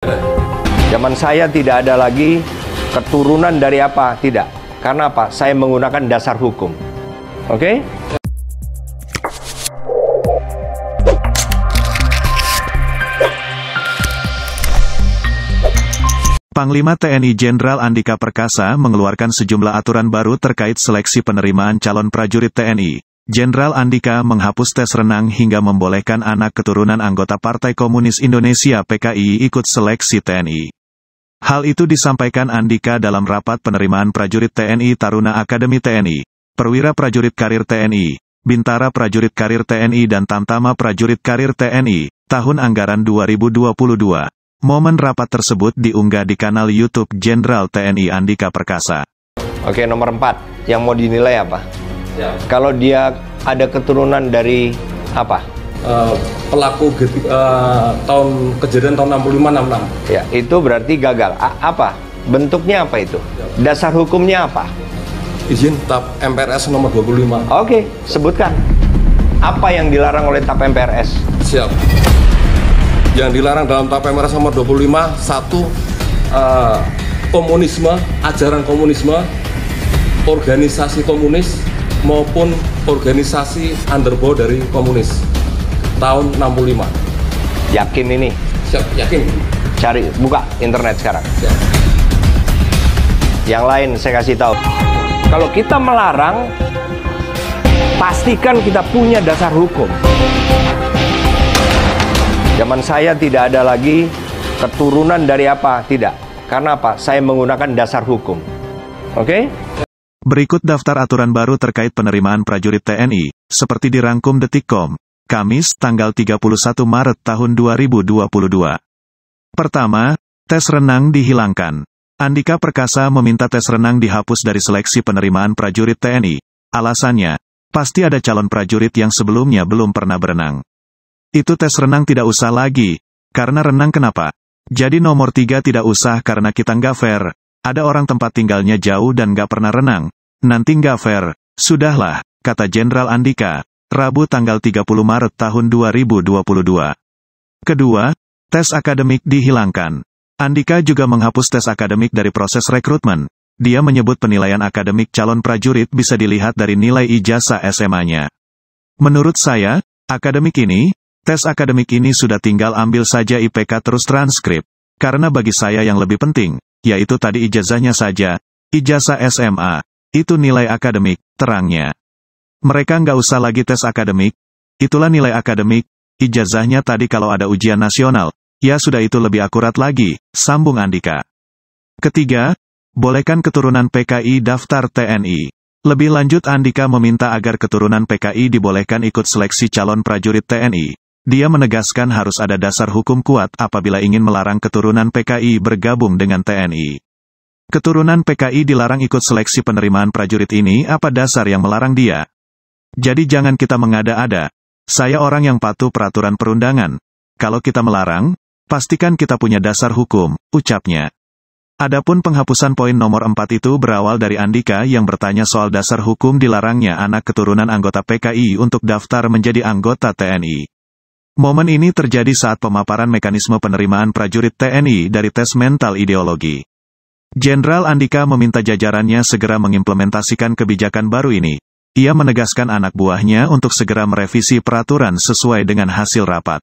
Zaman saya tidak ada lagi keturunan dari apa, tidak. Karena apa? Saya menggunakan dasar hukum. Oke? Panglima TNI Jenderal Andika Perkasa mengeluarkan sejumlah aturan baru terkait seleksi penerimaan calon prajurit TNI. Jenderal Andika menghapus tes renang hingga membolehkan anak keturunan anggota Partai Komunis Indonesia (PKI) ikut seleksi TNI. Hal itu disampaikan Andika dalam rapat penerimaan prajurit TNI Taruna Akademi TNI, Perwira Prajurit Karir TNI, Bintara Prajurit Karir TNI dan Tamtama Prajurit Karir TNI, tahun anggaran 2022. Momen rapat tersebut diunggah di kanal YouTube Jenderal TNI Andika Perkasa. Oke, nomor 4. Yang mau dinilai apa? Ya. Kalau dia ada keturunan dari apa? Pelaku kejadian tahun 65-66. Ya, itu berarti gagal. Apa? Bentuknya apa itu? Dasar hukumnya apa? Izin TAP MPRS nomor 25. Oke, sebutkan. Apa yang dilarang oleh TAP MPRS? Siap. Yang dilarang dalam TAP MPRS nomor 25, 1. Komunisme, ajaran komunisme, organisasi komunis, maupun organisasi underbow dari komunis. Tahun 65. Yakin ini? Siap, yakin. Cari, buka internet sekarang. Siap. Yang lain saya kasih tahu. Kalau kita melarang, pastikan kita punya dasar hukum. Zaman saya tidak ada lagi keturunan dari apa, tidak. Karena apa? Saya menggunakan dasar hukum. Oke? Berikut daftar aturan baru terkait penerimaan prajurit TNI, seperti dirangkum Detikcom, Kamis, tanggal 31 Maret tahun 2022. Pertama, tes renang dihilangkan. Andika Perkasa meminta tes renang dihapus dari seleksi penerimaan prajurit TNI. Alasannya, pasti ada calon prajurit yang sebelumnya belum pernah berenang. Itu tes renang tidak usah lagi. Karena renang kenapa? Jadi nomor 3 tidak usah karena kita nggak fair. Ada orang tempat tinggalnya jauh dan nggak pernah renang. Nanti nggak fair. Sudahlah, kata Jenderal Andika, Rabu tanggal 30 Maret tahun 2022. Kedua, tes akademik dihilangkan. Andika juga menghapus tes akademik dari proses rekrutmen. Dia menyebut penilaian akademik calon prajurit bisa dilihat dari nilai ijazah SMA-nya. Menurut saya, tes akademik ini sudah tinggal ambil saja IPK terus transkrip. Karena bagi saya yang lebih penting, yaitu tadi ijazahnya saja, ijazah SMA, itu nilai akademik, terangnya. Mereka nggak usah lagi tes akademik, itulah nilai akademik, ijazahnya tadi kalau ada ujian nasional, ya sudah itu lebih akurat lagi, sambung Andika. Ketiga, bolehkan keturunan PKI daftar TNI. Lebih lanjut Andika meminta agar keturunan PKI dibolehkan ikut seleksi calon prajurit TNI. Dia menegaskan harus ada dasar hukum kuat apabila ingin melarang keturunan PKI bergabung dengan TNI. Keturunan PKI dilarang ikut seleksi penerimaan prajurit ini, apa dasar yang melarang dia? Jadi jangan kita mengada-ada. Saya orang yang patuh peraturan perundangan. Kalau kita melarang, pastikan kita punya dasar hukum, ucapnya. Adapun penghapusan poin nomor 4 itu berawal dari Andika yang bertanya soal dasar hukum dilarangnya anak keturunan anggota PKI untuk daftar menjadi anggota TNI. Momen ini terjadi saat pemaparan mekanisme penerimaan prajurit TNI dari tes mental ideologi. Jenderal Andika meminta jajarannya segera mengimplementasikan kebijakan baru ini. Ia menegaskan anak buahnya untuk segera merevisi peraturan sesuai dengan hasil rapat.